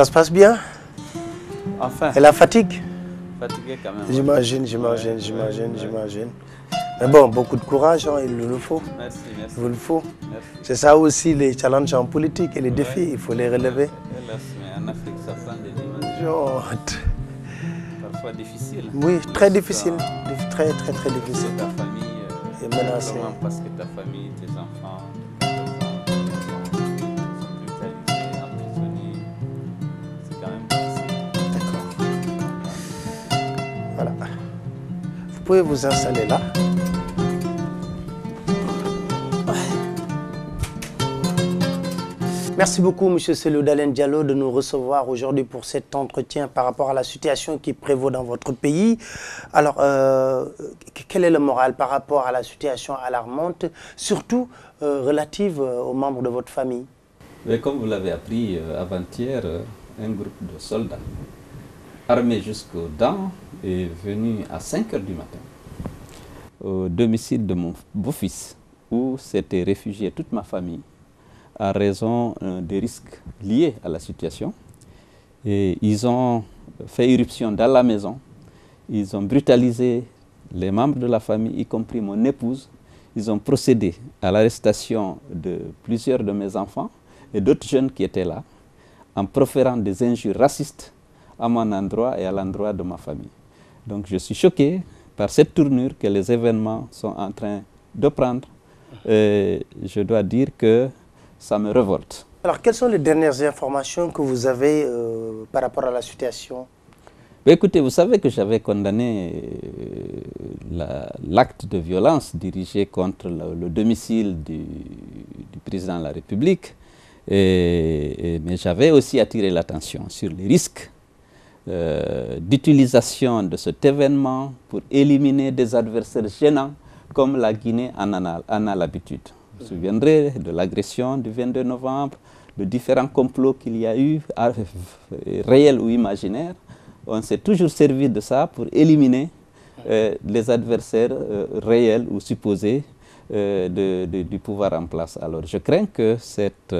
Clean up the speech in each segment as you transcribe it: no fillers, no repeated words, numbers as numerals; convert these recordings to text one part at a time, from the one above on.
Ça se passe bien? Enfin. Et la fatigue? Fatigué quand même. J'imagine. Mais bon, beaucoup de courage, hein, il le faut. Merci. Il vous le faut. C'est ça aussi les challenges en politique et les défis, il faut les relever. Hélas, mais en Afrique, ça prend des dimensions parfois difficiles. Oui, très difficile. Très difficile. Ta famille est menacée. Parce que ta famille, tes enfants sont brutalisés, emprisonnés. C'est quand même difficile. D'accord. Voilà. Vous pouvez vous installer là. Merci beaucoup, M. Cellou Dalein Diallo, de nous recevoir aujourd'hui pour cet entretien par rapport à la situation qui prévaut dans votre pays. Alors, quel est le moral par rapport à la situation alarmante, surtout relative aux membres de votre famille? Mais comme vous l'avez appris avant-hier, un groupe de soldats armés jusqu'aux dents est venu à 5 h du matin au domicile de mon beau-fils, où s'était réfugiée toute ma famille, à raison des risques liés à la situation. Et ils ont fait irruption dans la maison, ils ont brutalisé les membres de la famille, y compris mon épouse. Ils ont procédé à l'arrestation de plusieurs de mes enfants et d'autres jeunes qui étaient là, en proférant des injures racistes à mon endroit et à l'endroit de ma famille. Donc je suis choqué par cette tournure que les événements sont en train de prendre. Et je dois dire que ça me révolte. Alors, quelles sont les dernières informations que vous avez par rapport à la situation? Écoutez, vous savez que j'avais condamné l'acte de violence dirigé contre le domicile du président de la République, mais j'avais aussi attiré l'attention sur les risques d'utilisation de cet événement pour éliminer des adversaires gênants comme la Guinée en a l'habitude. Vous vous souviendrez de l'agression du 22 novembre, de différents complots qu'il y a eu, réels ou imaginaires. On s'est toujours servi de ça pour éliminer les adversaires réels ou supposés du pouvoir en place. Alors je crains que cet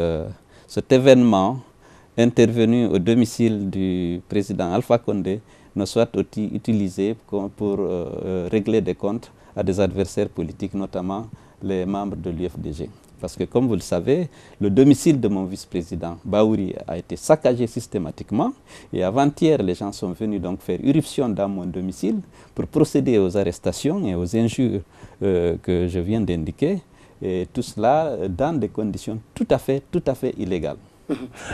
événement intervenu au domicile du président Alpha Condé ne soit aussi utilisé pour régler des comptes à des adversaires politiques, notamment les membres de l'UFDG. Parce que, comme vous le savez, le domicile de mon vice-président, Baouri, a été saccagé systématiquement. Et avant-hier, les gens sont venus donc faire irruption dans mon domicile pour procéder aux arrestations et aux injures que je viens d'indiquer. Et tout cela dans des conditions tout à fait illégales.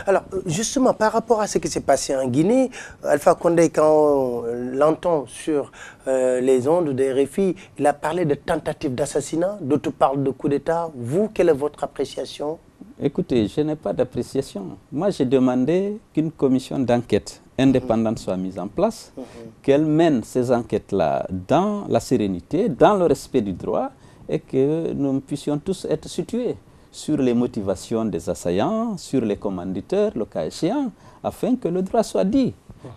Alors, justement, par rapport à ce qui s'est passé en Guinée, Alpha Condé, quand on l'entend sur les ondes des RFI, il a parlé de tentative d'assassinat, d'autres parlent de coup d'État. Vous, quelle est votre appréciation? Écoutez, je n'ai pas d'appréciation. Moi, j'ai demandé qu'une commission d'enquête indépendante soit mise en place, qu'elle mène ces enquêtes-là dans la sérénité, dans le respect du droit, et que nous puissions tous être situés sur les motivations des assaillants, sur les commanditeurs, le cas échéant, afin que le droit soit dit.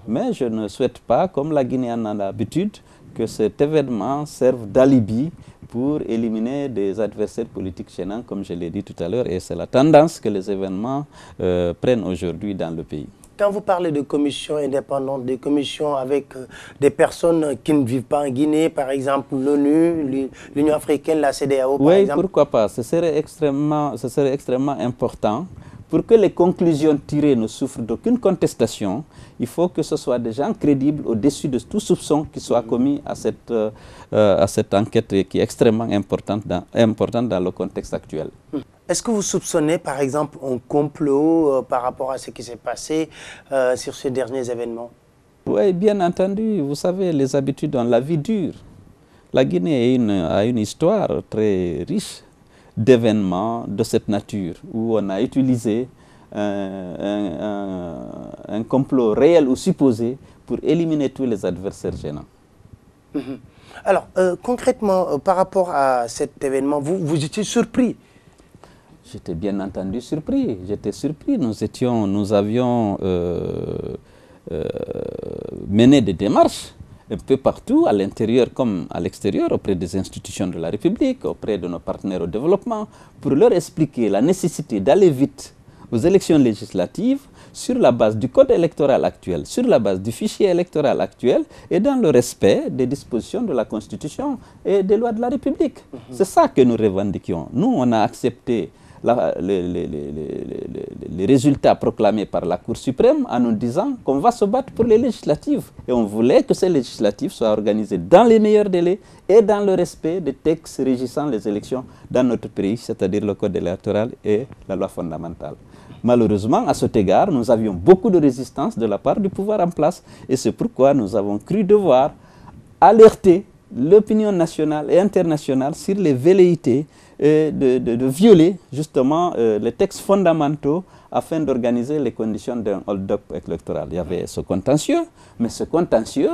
Mais je ne souhaite pas, comme la Guinée en a l'habitude, que cet événement serve d'alibi pour éliminer des adversaires politiques gênants, comme je l'ai dit tout à l'heure, et c'est la tendance que les événements prennent aujourd'hui dans le pays. Quand vous parlez de commissions indépendantes, des commissions avec des personnes qui ne vivent pas en Guinée, par exemple l'ONU, l'Union africaine, la CEDEAO, par exemple. Oui, pourquoi pas. Ce serait extrêmement important. Pour que les conclusions tirées ne souffrent d'aucune contestation, il faut que ce soit des gens crédibles au-dessus de tout soupçon qui soit commis à cette enquête qui est extrêmement importante dans le contexte actuel. Est-ce que vous soupçonnez, par exemple, un complot par rapport à ce qui s'est passé sur ces derniers événements? Oui, bien entendu. Vous savez, les habitudes ont la vie dure. La Guinée a une histoire très riche d'événements de cette nature, où on a utilisé un complot réel ou supposé pour éliminer tous les adversaires gênants. Alors, concrètement, par rapport à cet événement, vous étiez surpris? J'étais bien entendu surpris. J'étais surpris. Nous avions mené des démarches un peu partout, à l'intérieur comme à l'extérieur, auprès des institutions de la République, auprès de nos partenaires au développement, pour leur expliquer la nécessité d'aller vite aux élections législatives, sur la base du code électoral actuel, sur la base du fichier électoral actuel et dans le respect des dispositions de la Constitution et des lois de la République. C'est ça que nous revendiquions. Nous, on a accepté les résultats proclamés par la Cour suprême en nous disant qu'on va se battre pour les législatives. Et on voulait que ces législatives soient organisées dans les meilleurs délais et dans le respect des textes régissant les élections dans notre pays, c'est-à-dire le code électoral et la loi fondamentale. Malheureusement, à cet égard, nous avions beaucoup de résistance de la part du pouvoir en place et c'est pourquoi nous avons cru devoir alerter l'opinion nationale et internationale sur les velléités de violer justement les textes fondamentaux afin d'organiser les conditions d'un hold-up électoral. Il y avait ce contentieux, mais ce contentieux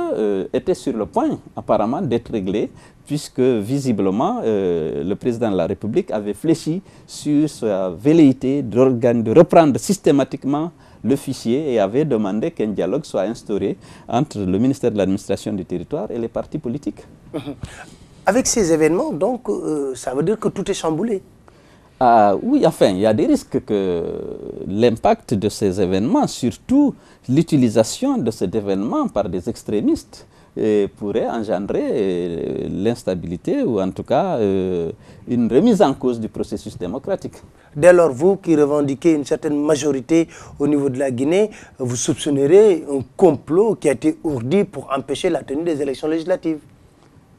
était sur le point apparemment d'être réglé puisque visiblement le président de la République avait fléchi sur sa velléité de reprendre systématiquement le fichier et avait demandé qu'un dialogue soit instauré entre le ministère de l'Administration du territoire et les partis politiques. Avec ces événements, donc, ça veut dire que tout est chamboulé. Oui, enfin, il y a des risques que l'impact de ces événements, surtout l'utilisation de cet événement par des extrémistes, pourrait engendrer l'instabilité ou en tout cas une remise en cause du processus démocratique. Dès lors, vous qui revendiquez une certaine majorité au niveau de la Guinée, vous soupçonnerez un complot qui a été ourdi pour empêcher la tenue des élections législatives.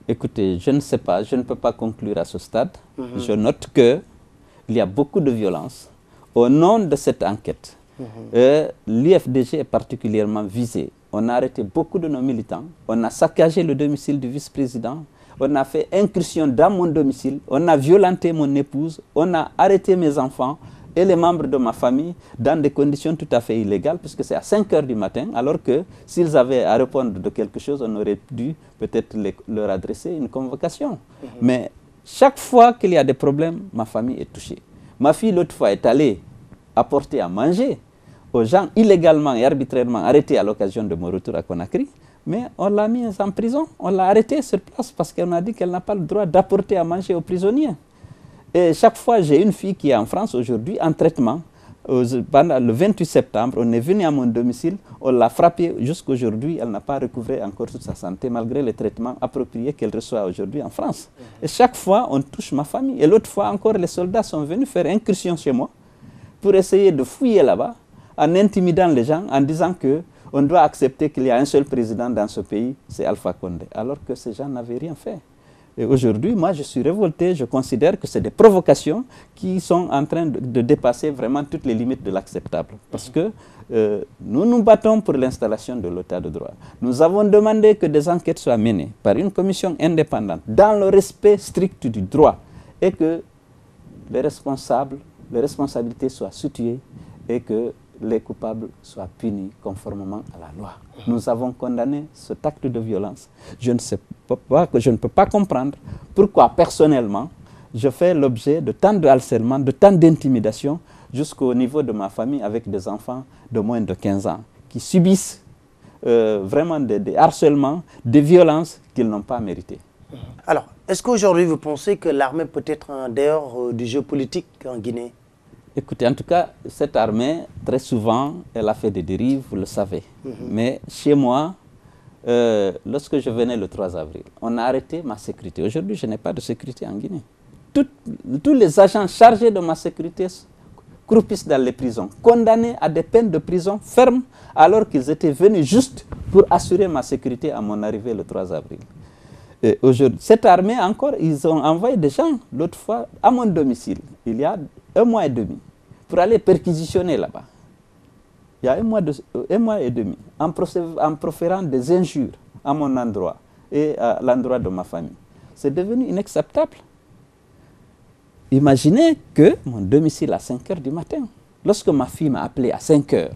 Écoutez, je ne sais pas, je ne peux pas conclure à ce stade. Je note qu'il y a beaucoup de violence au nom de cette enquête. L'UFDG est particulièrement visé. On a arrêté beaucoup de nos militants. On a saccagé le domicile du vice-président. On a fait incursion dans mon domicile. On a violenté mon épouse. On a arrêté mes enfants et les membres de ma famille dans des conditions tout à fait illégales, puisque c'est à 5 h du matin, alors que s'ils avaient à répondre de quelque chose, on aurait dû peut-être leur adresser une convocation. Mais chaque fois qu'il y a des problèmes, ma famille est touchée. Ma fille, l'autre fois, est allée apporter à manger aux gens illégalement et arbitrairement arrêtés à l'occasion de mon retour à Conakry, mais on l'a mise en prison, on l'a arrêtée sur place parce qu'on a dit qu'elle n'a pas le droit d'apporter à manger aux prisonniers. Et chaque fois, j'ai une fille qui est en France aujourd'hui en traitement. Pendant le 28 septembre, on est venu à mon domicile, on l'a frappée jusqu'à aujourd'hui, elle n'a pas recouvré encore toute sa santé malgré les traitements appropriés qu'elle reçoit aujourd'hui en France. Et chaque fois, on touche ma famille. Et l'autre fois encore, les soldats sont venus faire incursion chez moi pour essayer de fouiller là-bas en intimidant les gens, en disant qu'on doit accepter qu'il y a un seul président dans ce pays, c'est Alpha Condé, alors que ces gens n'avaient rien fait. Et aujourd'hui, moi, je suis révolté. Je considère que c'est des provocations qui sont en train de dépasser vraiment toutes les limites de l'acceptable. Parce que nous nous battons pour l'installation de l'état de droit. Nous avons demandé que des enquêtes soient menées par une commission indépendante dans le respect strict du droit et que les responsabilités soient situées et que les coupables soient punis conformément à la loi. Nous avons condamné cet acte de violence. Je ne peux pas comprendre pourquoi personnellement je fais l'objet de tant de harcèlement, de tant d'intimidation jusqu'au niveau de ma famille avec des enfants de moins de 15 ans qui subissent vraiment des harcèlements, des violences qu'ils n'ont pas méritées. Alors, est-ce qu'aujourd'hui vous pensez que l'armée peut être en dehors du jeu politique en Guinée? Écoutez, en tout cas, cette armée, très souvent, elle a fait des dérives, vous le savez. Mais chez moi, lorsque je venais le 3 avril, on a arrêté ma sécurité. Aujourd'hui, je n'ai pas de sécurité en Guinée. Tous les agents chargés de ma sécurité croupissent dans les prisons, condamnés à des peines de prison fermes, alors qu'ils étaient venus juste pour assurer ma sécurité à mon arrivée le 3 avril. Aujourd'hui, cette armée encore, ils ont envoyé des gens, l'autre fois, à mon domicile, il y a 1 mois et demi, pour aller perquisitionner là-bas. Il y a 1 mois et demi, en proférant des injures à mon endroit et à l'endroit de ma famille. C'est devenu inacceptable. Imaginez que mon domicile à 5 h du matin, lorsque ma fille m'a appelé à 5 h,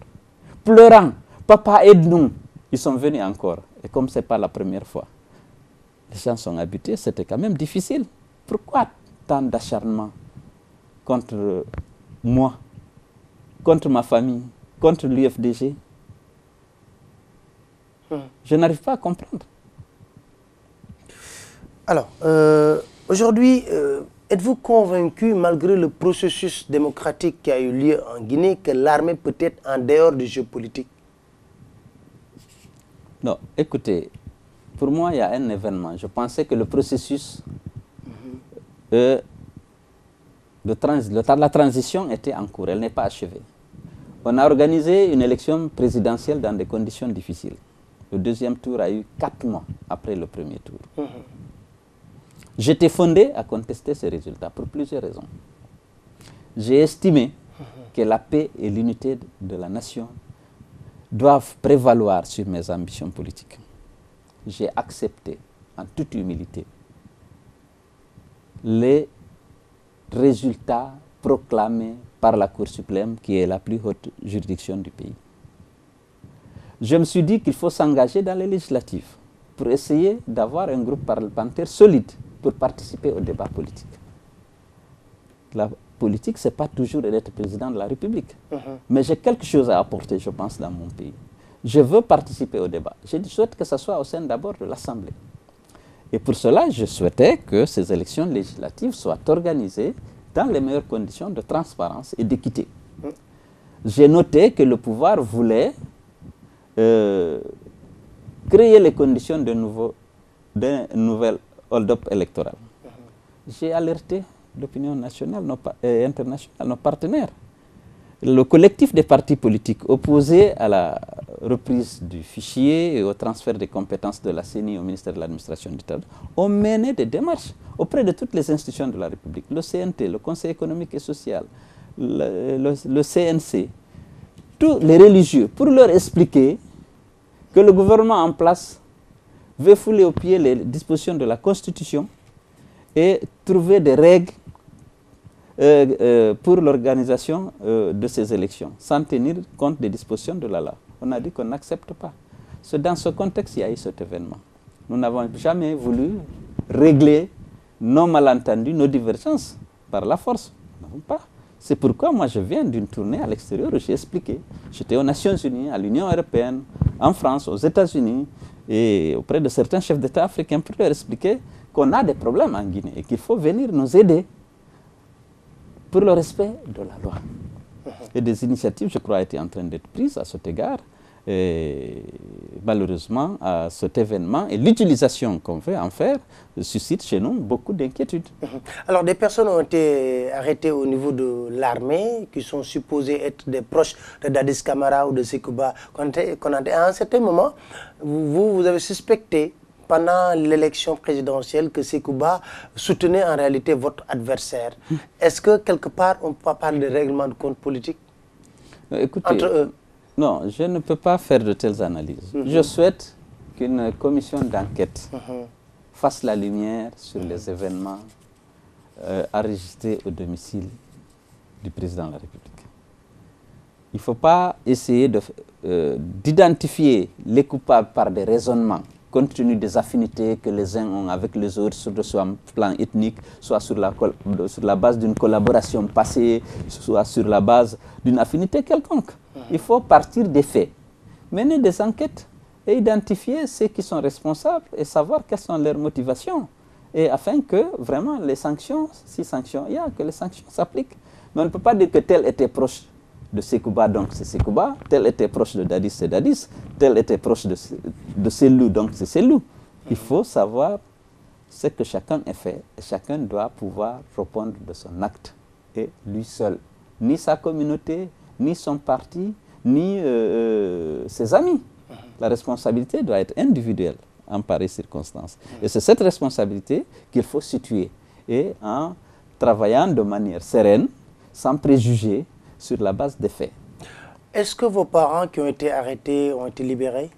pleurant, « Papa, aide-nous !» Ils sont venus encore. Et comme ce n'est pas la première fois, les gens sont habitués, c'était quand même difficile. Pourquoi tant d'acharnement contre moi, contre ma famille, contre l'UFDG? Je n'arrive pas à comprendre. Alors, aujourd'hui, êtes-vous convaincu, malgré le processus démocratique qui a eu lieu en Guinée, que l'armée peut être en dehors du jeu politique? Non, écoutez, pour moi, il y a un événement. Je pensais que le processus la transition était en cours, elle n'est pas achevée. On a organisé une élection présidentielle dans des conditions difficiles. Le deuxième tour a eu 4 mois après le premier tour. J'étais fondé à contester ces résultats pour plusieurs raisons. J'ai estimé que la paix et l'unité de la nation doivent prévaloir sur mes ambitions politiques. J'ai accepté, en toute humilité, les résultats proclamés par la Cour suprême, qui est la plus haute juridiction du pays. Je me suis dit qu'il faut s'engager dans les législatives pour essayer d'avoir un groupe parlementaire solide pour participer au débat politique. La politique, ce n'est pas toujours d'être président de la République. Mais j'ai quelque chose à apporter, je pense, dans mon pays. Je veux participer au débat. Je souhaite que ce soit au sein d'abord de l'Assemblée. Et pour cela, je souhaitais que ces élections législatives soient organisées dans les meilleures conditions de transparence et d'équité. J'ai noté que le pouvoir voulait créer les conditions d'un nouvel hold-up électoral. J'ai alerté l'opinion nationale et internationale, nos partenaires. Le collectif des partis politiques opposés à la reprise du fichier et au transfert des compétences de la CENI au ministère de l'administration du État ont mené des démarches auprès de toutes les institutions de la République, le CNT, le Conseil économique et social, le CNC, tous les religieux, pour leur expliquer que le gouvernement en place veut fouler aux pieds les dispositions de la Constitution et trouver des règles pour l'organisation de ces élections, sans tenir compte des dispositions de la loi. On a dit qu'on n'accepte pas. C'est dans ce contexte qu'il y a eu cet événement. Nous n'avons jamais voulu régler nos malentendus, nos divergences par la force. Nous n'avons pas. C'est pourquoi moi je viens d'une tournée à l'extérieur où j'ai expliqué. J'étais aux Nations Unies, à l'Union européenne, en France, aux États-Unis et auprès de certains chefs d'État africains pour leur expliquer qu'on a des problèmes en Guinée et qu'il faut venir nous aider pour le respect de la loi. Et des initiatives, je crois, étaient en train d'être prises à cet égard. Et malheureusement, à cet événement et l'utilisation qu'on veut en faire suscite chez nous beaucoup d'inquiétudes. Alors, des personnes ont été arrêtées au niveau de l'armée qui sont supposées être des proches de Dadis Camara ou de Sékouba Konté. À un certain moment, vous avez suspecté pendant l'élection présidentielle que Sékouba soutenait en réalité votre adversaire. Est-ce que quelque part on peut parler de règlement de compte politique entre eux? Non, je ne peux pas faire de telles analyses. Je souhaite qu'une commission d'enquête fasse la lumière sur les événements enregistrés au domicile du président de la République. Il ne faut pas essayer d'identifier les coupables par des raisonnements, compte tenu des affinités que les uns ont avec les autres, soit sur un plan ethnique, soit sur la base d'une collaboration passée, soit sur la base d'une affinité quelconque. Il faut partir des faits, mener des enquêtes et identifier ceux qui sont responsables et savoir quelles sont leurs motivations. Et afin que vraiment les sanctions, si sanctions il y a, que les sanctions s'appliquent. Mais on ne peut pas dire que tel était proche de Sékouba, donc c'est Sékouba, tel était proche de Dadis, c'est Dadis, tel était proche de Selou, donc c'est Selou. Il faut savoir ce que chacun a fait et chacun doit pouvoir répondre de son acte et lui seul. Ni sa communauté, ni son parti, ni ses amis. La responsabilité doit être individuelle en pareille circonstance. Et c'est cette responsabilité qu'il faut situer et en travaillant de manière sereine, sans préjugés, sur la base des faits. Est-ce que vos parents qui ont été arrêtés ont été libérés?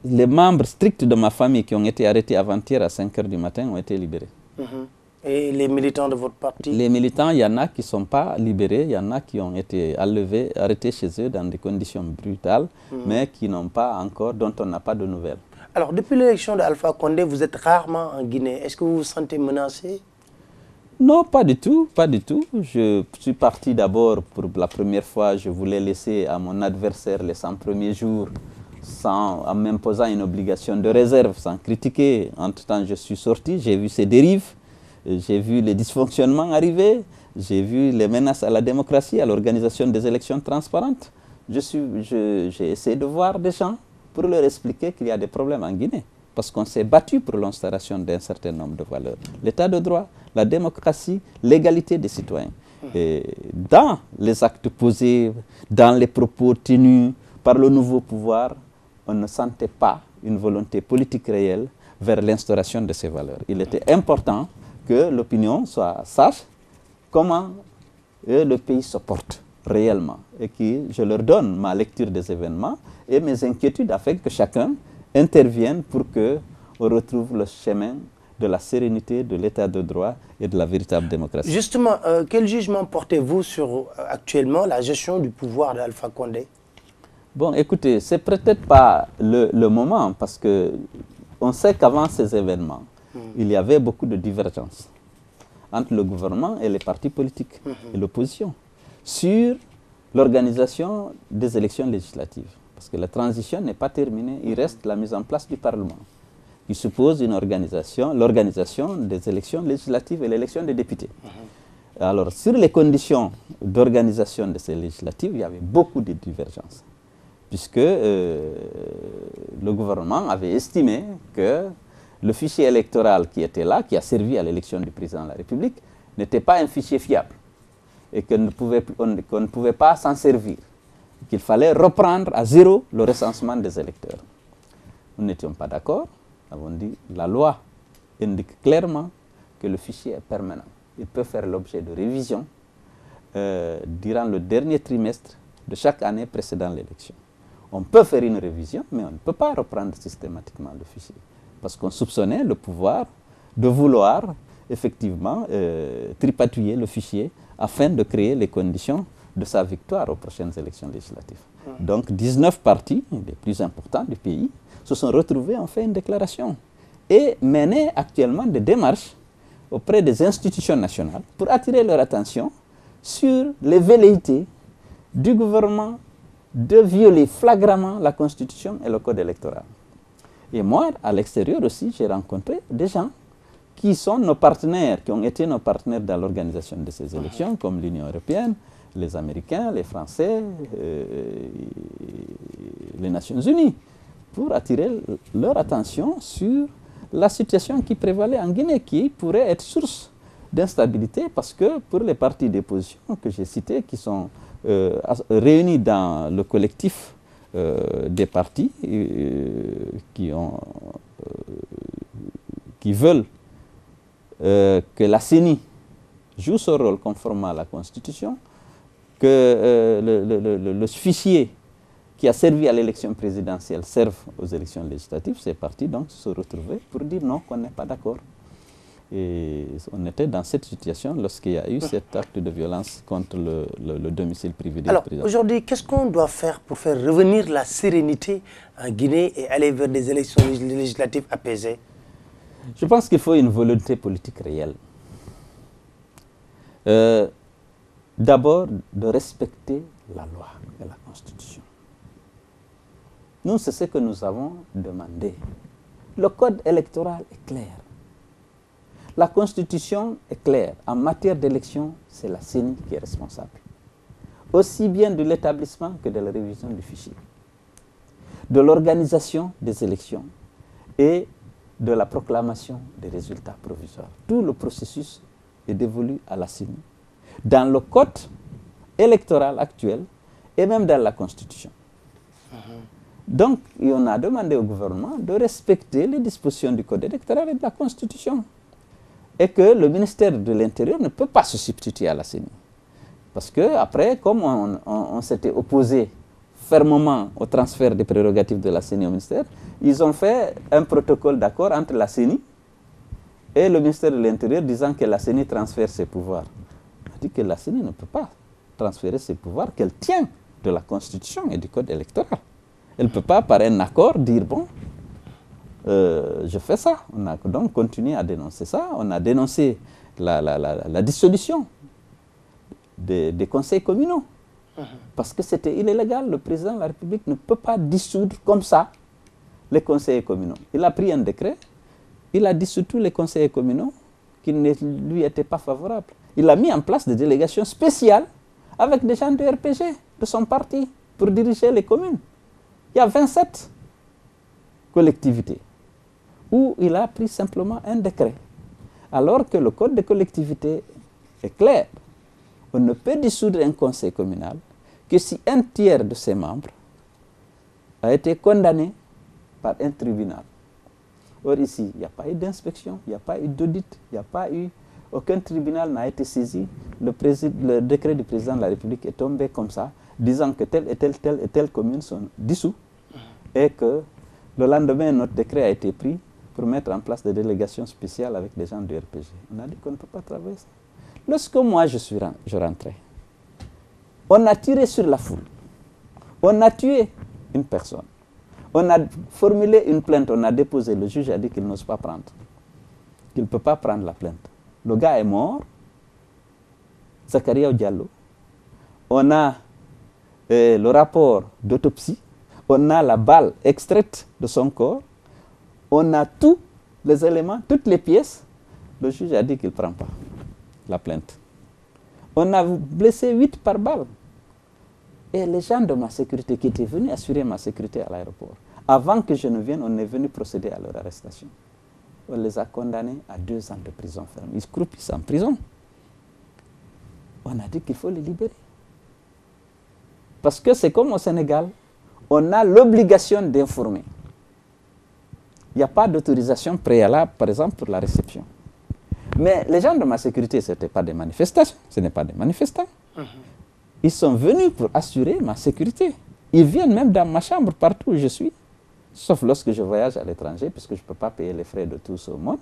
Les membres stricts de ma famille qui ont été arrêtés avant-hier à 5 h du matin ont été libérés. Et les militants de votre parti? Les militants, il y en a qui ne sont pas libérés, il y en a qui ont été arrêtés chez eux dans des conditions brutales, mais qui n'ont pas encore, dont on n'a pas de nouvelles. Alors, depuis l'élection d'Alpha Condé, vous êtes rarement en Guinée. Est-ce que vous vous sentez menacé? Non, pas du tout, pas du tout. Je suis parti d'abord pour la première fois, je voulais laisser à mon adversaire les 100 premiers jours en m'imposant une obligation de réserve, sans critiquer. Entre-temps, je suis sorti, j'ai vu ses dérives. j'ai vu les dysfonctionnements arriver, j'ai vu les menaces à la démocratie, à l'organisation des élections transparentes. J'ai essayé de voir des gens pour leur expliquer qu'il y a des problèmes en Guinée. Parce qu'on s'est battu pour l'instauration d'un certain nombre de valeurs. L'état de droit, la démocratie, l'égalité des citoyens. Et dans les actes posés, dans les propos tenus par le nouveau pouvoir, on ne sentait pas une volonté politique réelle vers l'instauration de ces valeurs. Il était important que l'opinion soit sache comment le pays se porte réellement. Et que je leur donne ma lecture des événements et mes inquiétudes afin que chacun intervienne pour qu'on retrouve le chemin de la sérénité, de l'état de droit et de la véritable démocratie. Justement, quel jugement portez-vous sur actuellement la gestion du pouvoir d'Alpha Condé? Bon, écoutez, c'est peut-être pas le moment parce que on sait qu'avant ces événements, il y avait beaucoup de divergences entre le gouvernement et les partis politiques et l'opposition sur l'organisation des élections législatives. Parce que la transition n'est pas terminée, il reste la mise en place du Parlement, qui suppose l'organisation des élections législatives et l'élection des députés. Alors, sur les conditions d'organisation de ces législatives, il y avait beaucoup de divergences, puisque le gouvernement avait estimé que le fichier électoral qui était là, qui a servi à l'élection du président de la République, n'était pas un fichier fiable, et qu'on ne pouvait pas s'en servir, qu'il fallait reprendre à zéro le recensement des électeurs. Nous n'étions pas d'accord. Nous avons dit que la loi indique clairement que le fichier est permanent. Il peut faire l'objet de révision durant le dernier trimestre de chaque année précédant l'élection. On peut faire une révision, mais on ne peut pas reprendre systématiquement le fichier. Parce qu'on soupçonnait le pouvoir de vouloir effectivement tripatouiller le fichier afin de créer les conditions de sa victoire aux prochaines élections législatives. Donc 19 partis, les plus importants du pays, se sont retrouvés en fait une déclaration et menaient actuellement des démarches auprès des institutions nationales pour attirer leur attention sur les velléités du gouvernement de violer flagramment la Constitution et le Code électoral. Et moi, à l'extérieur aussi, j'ai rencontré des gens qui sont nos partenaires, qui ont été nos partenaires dans l'organisation de ces élections, comme l'Union européenne, les Américains, les Français, les Nations Unies, pour attirer leur attention sur la situation qui prévalait en Guinée, qui pourrait être source d'instabilité, parce que pour les partis d'opposition que j'ai cités, qui sont réunis dans le collectif des partis qui veulent que la CENI joue son rôle conformément à la Constitution, que le fichier qui a servi à l'élection présidentielle serve aux élections législatives, ces partis donc se sont retrouvés pour dire non, qu'on n'est pas d'accord. Et on était dans cette situation lorsqu'il y a eu cet acte de violence contre le domicile privé du président. Alors aujourd'hui, qu'est-ce qu'on doit faire pour faire revenir la sérénité en Guinée et aller vers des élections législatives apaisées? Je pense qu'il faut une volonté politique réelle. D'abord, de respecter la loi et la Constitution. Nous, c'est ce que nous avons demandé. Le code électoral est clair. La Constitution est claire. En matière d'élection, c'est la CENI qui est responsable. Aussi bien de l'établissement que de la révision du fichier, de l'organisation des élections et de la proclamation des résultats provisoires. Tout le processus est dévolu à la CENI, dans le code électoral actuel et même dans la Constitution. Donc, on a demandé au gouvernement de respecter les dispositions du code électoral et de la Constitution. Et que le ministère de l'Intérieur ne peut pas se substituer à la CENI. Parce qu'après, comme on s'était opposé fermement au transfert des prérogatives de la CENI au ministère, ils ont fait un protocole d'accord entre la CENI et le ministère de l'Intérieur disant que la CENI transfère ses pouvoirs. On a dit que la CENI ne peut pas transférer ses pouvoirs, qu'elle tient de la Constitution et du Code électoral. Elle ne peut pas, par un accord, dire, bon, je fais ça. On a donc continué à dénoncer ça. On a dénoncé la dissolution des conseils communaux. Parce que c'était illégal. Le président de la République ne peut pas dissoudre comme ça les conseils communaux. Il a pris un décret, il a dissous tous les conseils communaux qui ne lui étaient pas favorables. Il a mis en place des délégations spéciales avec des gens du RPG, de son parti, pour diriger les communes. Il y a 27 collectivités où il a pris simplement un décret. Alors que le code des collectivités est clair. On ne peut dissoudre un conseil communal que si un tiers de ses membres a été condamné par un tribunal. Or ici, il n'y a pas eu d'inspection, il n'y a pas eu d'audit, il n'y a pas eu... Aucun tribunal n'a été saisi. Le décret du président de la République est tombé comme ça, disant que telle et telle commune sont dissous et que le lendemain, notre décret a été pris pour mettre en place des délégations spéciales avec des gens du RPG. On a dit qu'on ne peut pas travailler ça. Lorsque moi je rentrais, on a tiré sur la foule. On a tué une personne. On a formulé une plainte, on a déposé. Le juge a dit qu'il n'ose pas prendre. Qu'il ne peut pas prendre la plainte. Le gars est mort. Zakaria Diallo. On a le rapport d'autopsie. On a la balle extraite de son corps. On a tous les éléments, toutes les pièces. Le juge a dit qu'il ne prend pas la plainte. On a blessé 8 par balle. Et les gens de ma sécurité qui étaient venus assurer ma sécurité à l'aéroport, avant que je ne vienne, on est venu procéder à leur arrestation. On les a condamnés à 2 ans de prison ferme. Ils croupissent en prison. On a dit qu'il faut les libérer. Parce que c'est comme au Sénégal, on a l'obligation d'informer. Il n'y a pas d'autorisation préalable, par exemple, pour la réception. Mais les gens de ma sécurité, ce n'étaient pas des manifestations, ce n'est pas des manifestants. Ils sont venus pour assurer ma sécurité. Ils viennent même dans ma chambre, partout où je suis. Sauf lorsque je voyage à l'étranger, puisque je ne peux pas payer les frais de tous au monde.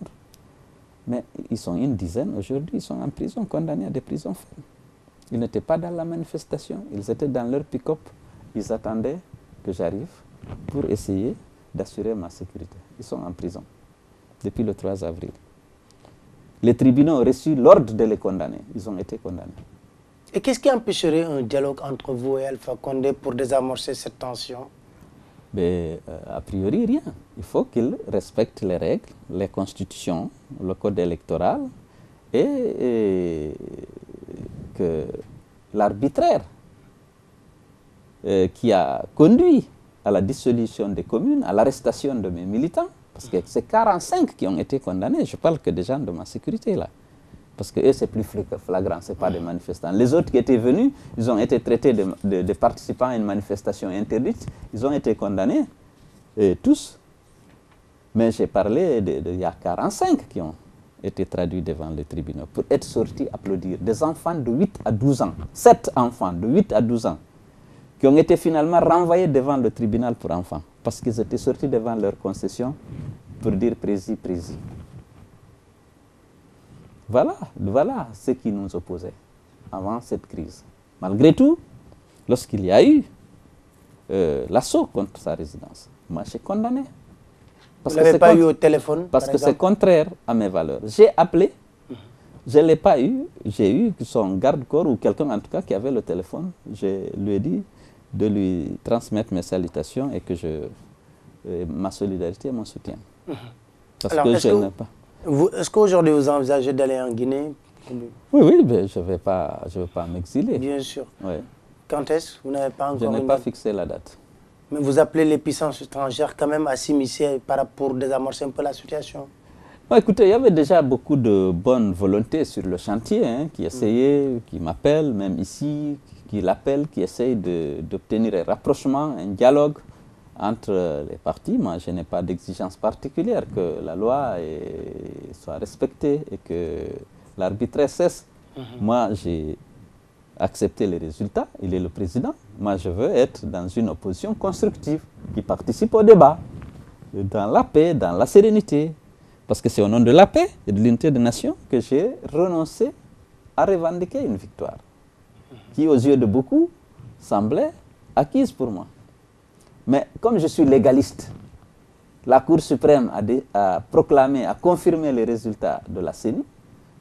Mais ils sont une dizaine aujourd'hui, ils sont en prison, condamnés à des prisons fermes. Ils n'étaient pas dans la manifestation, ils étaient dans leur pick-up. Ils attendaient que j'arrive pour essayer d'assurer ma sécurité. Ils sont en prison depuis le 3 avril. Les tribunaux ont reçu l'ordre de les condamner. Ils ont été condamnés. Et qu'est-ce qui empêcherait un dialogue entre vous et Alpha Condé pour désamorcer cette tension? Mais, a priori, rien. Il faut qu'ils respectent les règles, les constitutions, le code électoral et que l'arbitraire qui a conduit à la dissolution des communes, à l'arrestation de mes militants, parce que c'est 45 qui ont été condamnés. Je parle que des gens de ma sécurité là. Parce que eux, c'est plus flagrant, ce n'est pas des manifestants. Les autres qui étaient venus, ils ont été traités de participants à une manifestation interdite. Ils ont été condamnés, tous. Mais j'ai parlé il y a 45 qui ont été traduits devant les tribunaux pour être sortis applaudir. Des enfants de 8 à 12 ans, 7 enfants de 8 à 12 ans, qui ont été finalement renvoyés devant le tribunal pour enfants, parce qu'ils étaient sortis devant leur concession pour dire prési, prési. Voilà ce qui nous opposait avant cette crise. Malgré tout, lorsqu'il y a eu l'assaut contre sa résidence, moi j'ai condamné. Vous ne l'avez pas eu au téléphone? Parce que c'est contraire à mes valeurs. J'ai appelé, je ne l'ai pas eu, j'ai eu son garde-corps ou quelqu'un en tout cas qui avait le téléphone. Je lui ai dit de lui transmettre mes salutations et que ma solidarité et mon soutien. Parce alors, que je n'ai pas... Est-ce qu'aujourd'hui vous envisagez d'aller en Guinée? Oui, mais je ne veux pas m'exiler. Bien sûr. Oui. Quand est-ce? Vous n'avez pas encore... Je n'ai pas fixé la date. Mais vous appelez les puissances étrangères quand même à s'immiscer pour désamorcer un peu la situation? Bon, écoutez, il y avait déjà beaucoup de bonne volonté sur le chantier, qui essayaient, qui m'appellent, même ici, qui l'appellent, qui essayent d'obtenir un rapprochement, un dialogue entre les partis. Moi, je n'ai pas d'exigence particulière que la loi soit respectée et que l'arbitraire cesse. Moi, j'ai accepté les résultats. Il est le président. Moi, je veux être dans une opposition constructive qui participe au débat, dans la paix, dans la sérénité. Parce que c'est au nom de la paix et de l'unité des nations que j'ai renoncé à revendiquer une victoire qui, aux yeux de beaucoup, semblait acquise pour moi. Mais comme je suis légaliste, la Cour suprême a proclamé, a confirmé les résultats de la CENI,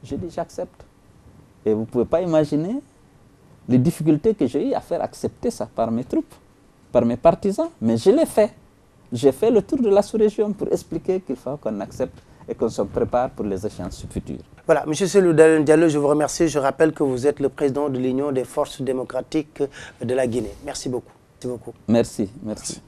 j'ai dit j'accepte. Et vous ne pouvez pas imaginer les difficultés que j'ai eues à faire accepter ça par mes troupes, par mes partisans. Mais je l'ai fait. J'ai fait le tour de la sous-région pour expliquer qu'il faut qu'on accepte et qu'on se prépare pour les échéances futures. Voilà, M. Cellou Dalein Diallo, je vous remercie. Je rappelle que vous êtes le président de l'Union des forces démocratiques de la Guinée. Merci beaucoup. Merci.